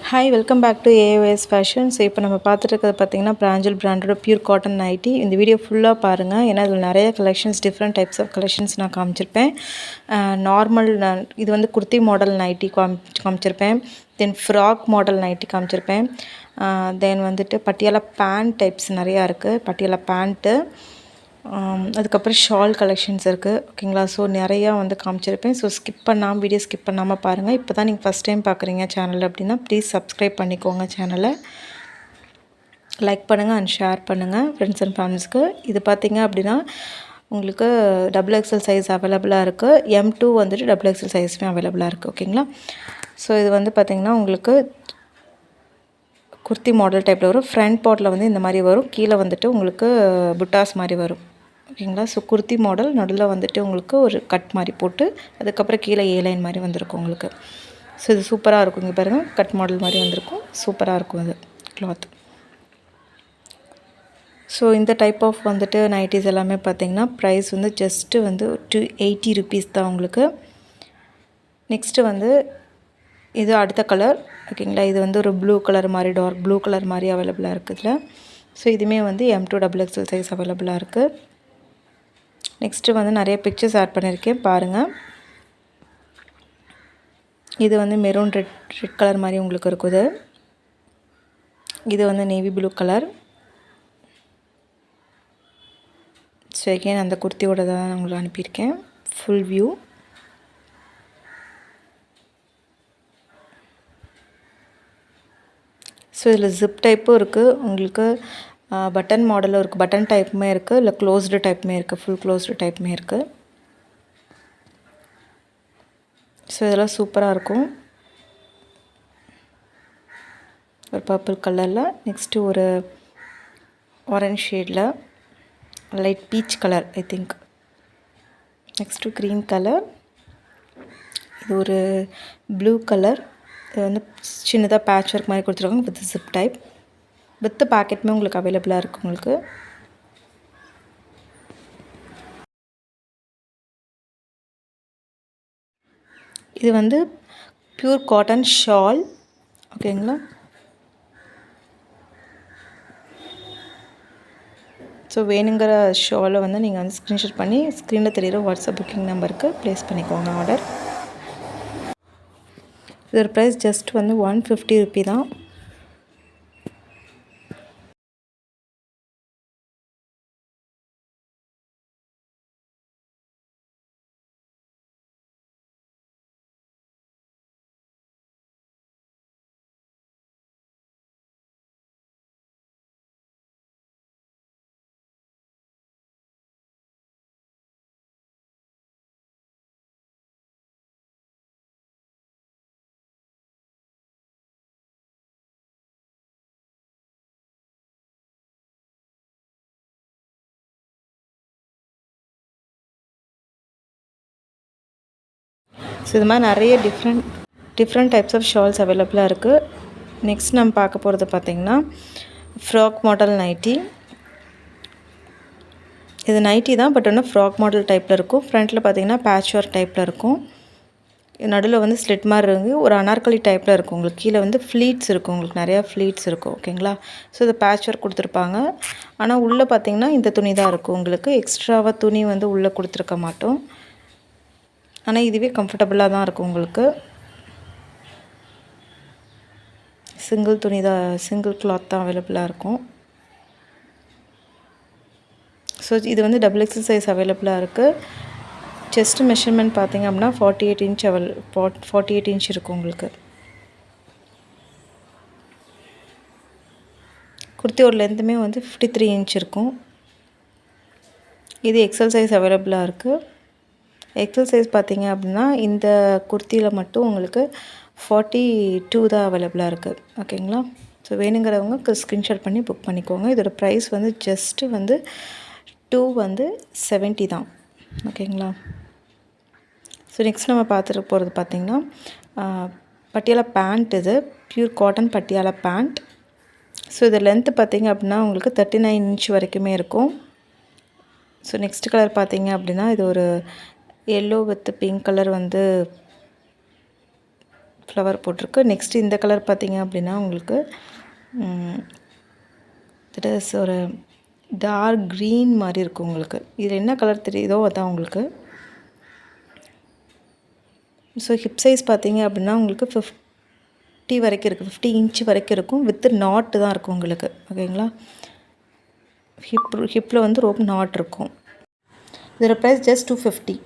Hi welcome back to AOS fashion. So இப்போ நம்ம பார்த்துட்டு இருக்கிறது பார்த்தீங்கன்னா பிராஞ்சல் பிராண்டோட பியூர் காட்டன் நைட்டி. இந்த வீடியோ ஃபுல்லாக பாருங்கள், ஏன்னா அதில் நிறைய collections, different types of collections நான் காமிச்சிருப்பேன். நார்மல் இது வந்து குர்த்தி மாடல் நைட்டி காமிச்சிருப்பேன். தென் ஃப்ராக் மாடல் நைட்டி காமிச்சிருப்பேன். தென் வந்துட்டு பட்டியாலா பேண்ட் டைப்ஸ் நிறையா இருக்குது, பட்டியாலா பேண்ட்டு. அதுக்கப்புறம் ஷால் கலெக்ஷன்ஸ் இருக்குது, ஓகேங்களா. ஸோ நிறையா வந்து காமிச்சிருப்பேன். ஸோ வீடியோ ஸ்கிப் பண்ணாமல் பாருங்கள். இப்போ தான் நீங்கள் ஃபஸ்ட் டைம் பார்க்குறீங்க சேனல் அப்படின்னா ப்ளீஸ் சப்ஸ்கிரைப் பண்ணிக்கோங்க, சேனலை லைக் பண்ணுங்கள் அண்ட் ஷேர் பண்ணுங்கள் ஃப்ரெண்ட்ஸ் அண்ட் ஃபேமிலிஸ்க்கு. இது பார்த்திங்க அப்படின்னா உங்களுக்கு XXL சைஸ் அவைலபிளாக இருக்குது. M2 வந்துட்டு XXL சைஸுமே அவைலபிளாக இருக்குது, ஓகேங்களா. ஸோ இது வந்து பார்த்திங்கன்னா உங்களுக்கு குர்த்தி மாடல் டைப்பில் வரும். ஃப்ரண்ட் பார்ட்டில் வந்து இந்த மாதிரி வரும், கீழே வந்துட்டு உங்களுக்கு புட்டாஸ் மாதிரி வரும், ஓகேங்களா. ஸோ குர்த்தி மாடல் நடுவில் வந்துட்டு உங்களுக்கு ஒரு கட் மாதிரி போட்டு அதுக்கப்புறம் கீழே லைன் மாதிரி வந்திருக்கும் உங்களுக்கு. ஸோ இது சூப்பராக இருக்கும். இங்கே பாருங்கள், கட் மாடல் மாதிரி வந்திருக்கும், சூப்பராக இருக்கும் இது கிளாத். ஸோ இந்த டைப் ஆஃப் வந்துட்டு நைட்டிஸ் எல்லாமே பார்த்திங்கன்னா ப்ரைஸ் வந்து ஜஸ்ட்டு வந்து 280 ருபீஸ் தான் உங்களுக்கு. நெக்ஸ்ட்டு வந்து இது அடுத்த கலர், ஓகேங்களா. இது வந்து ஒரு ப்ளூ கலர் மாதிரி, டார்க் ப்ளூ கலர் மாதிரி அவைலபிளாக இருக்குதுல. ஸோ இதுவுமே வந்து M2 XXL சைஸ் அவைலபிளாக இருக்குது. நெக்ஸ்ட்டு வந்து நிறைய பிக்சர்ஸ் ஆட் பண்ணியிருக்கேன் பாருங்கள். இது வந்து மெரூன் ரெட் கலர் மாதிரி உங்களுக்கு இருக்குது. இது வந்து navy blue colour. So again அந்த குர்த்தியோட தான் நான் உங்களுக்கு அனுப்பியிருக்கேன் ஃபுல் வியூ. ஸோ இதில் ஜிப் டைப்பும் இருக்குது உங்களுக்கு, பட்டன் மாடலும் இருக்குது, பட்டன் டைப்புமே இருக்குது, இல்லை க்ளோஸ்டு டைப்புமே இருக்குது, ஃபுல் க்ளோஸ்டு டைப்புமே இருக்குது. ஸோ இதெல்லாம் சூப்பராக இருக்கும். ஒரு பர்பிள் கலரில், நெக்ஸ்ட்டு ஒரு ஆரஞ்ச் ஷேடில், light peach colour I think, next green colour, இது ஒரு ப்ளூ கலர். இது வந்து சின்னதாக பேட்ச் ஒர்க் மாதிரி கொடுத்துருக்காங்க வித் ஜிப் டைப். வித் பேக்கெட்டுமே உங்களுக்கு அவைலபிளாக இருக்குது உங்களுக்கு. இது வந்து பியூர் காட்டன் ஷால், ஓகேங்களா. ஸோ வேணுங்கிற ஷாலை வந்து நீங்கள் வந்து ஸ்க்ரீன்ஷாட் பண்ணி ஸ்க்ரீனில் தெரிகிற வாட்ஸ்அப் புக்கிங் நம்பருக்கு ப்ளேஸ் பண்ணிக்கோங்க ஆர்டர். இதோட ப்ரைஸ் ஜஸ்ட் வந்து 150 ருபீ தான். ஸோ இது மாதிரி நிறைய டிஃப்ரெண்ட் டைப்ஸ் ஆஃப் ஷால்ஸ் அவைலபிளாக இருக்குது. நெக்ஸ்ட் நம்ம பார்க்க போகிறது பார்த்திங்கன்னா ஃப்ராக் மாடல் நைட்டி. இது நைட்டி தான், பட் வந்து ஃப்ராக் மாடல் டைப்பில் இருக்கும். ஃப்ரண்ட்டில் பார்த்திங்கன்னா பேட்ச் ஒர்க் டைப்பில் இருக்கும், நடுவில் வந்து ஸ்லிட் மாதிரி இருக்குது, ஒரு அனார்கலி டைப்பில் இருக்கும். உங்களுக்கு கீழே வந்து ஃப்ளீட்ஸ் இருக்கும், உங்களுக்கு நிறையா ஃப்ளீட்ஸ் இருக்கும், ஓகேங்களா. ஸோ இது பேட்ச் ஒர்க் கொடுத்துருப்பாங்க. ஆனால் உள்ளே பார்த்திங்கன்னா இந்த துணி தான் இருக்கும் உங்களுக்கு, எக்ஸ்ட்ராவாக துணி வந்து உள்ளே கொடுத்துருக்க மாட்டோம். ஆனால் இதுவே கம்ஃபர்டபுளாக தான் இருக்கும் உங்களுக்கு. சிங்கிள் துணி தான், சிங்கிள் கிளாத் தான் அவைலபிளாக இருக்கும். ஸோ இது வந்து XXL சைஸ் அவைலபிளாக இருக்குது. செஸ்ட் மெஷர்மெண்ட் பார்த்திங்க அப்படின்னா 48 இன்ச் 48 இன்ச் இருக்கும் உங்களுக்கு. குர்த்தியோட லென்த்துமே வந்து 53 இன்ச் இருக்கும். இது XL சைஸ் அவைலபிளாக இருக்குது. XL சைஸ் பார்த்திங்க அப்படின்னா இந்த குர்த்தியில் மட்டும் உங்களுக்கு 42 தான் அவைலபிளாக இருக்குது, ஓகேங்களா. ஸோ வேணுங்கிறவங்க ஸ்க்ரீன்ஷாட் பண்ணி புக் பண்ணிக்கோங்க. இதோட ப்ரைஸ் வந்து ஜஸ்ட்டு வந்து 270 தான், ஓகேங்களா. ஸோ நெக்ஸ்ட் நம்ம பார்த்துட்டு போகிறது பார்த்திங்கன்னா பட்டியாலா பேண்ட். இது pure cotton Patiala pant. So இது லென்த்து பார்த்திங்க அப்படின்னா உங்களுக்கு 39 இன்ச் வரைக்குமே இருக்கும். ஸோ நெக்ஸ்ட் கலர் பார்த்திங்க அப்படின்னா இது ஒரு எல்லோ வித் பிங்க் கலர் வந்து ஃப்ளவர் போட்டிருக்கு. நெக்ஸ்ட்டு இந்த கலர் பார்த்தீங்க அப்படின்னா உங்களுக்கு இட் இஸ் ஒரு டார்க் க்ரீன் மாதிரி இருக்கும் உங்களுக்கு. இதில் என்ன கலர் தெரியுதோ அதான் உங்களுக்கு. ஸோ ஹிப் சைஸ் பார்த்தீங்க அப்படின்னா உங்களுக்கு 50 வரைக்கும் இருக்குது, 50 இன்ச் வரைக்கும் இருக்கும். வித் நாட்டு தான் இருக்கும் உங்களுக்கு. ஓகேங்களா? ஹிப்பில் வந்து ரோப் நாட் இருக்கும். இதோட ப்ரைஸ் ஜஸ்ட் 250.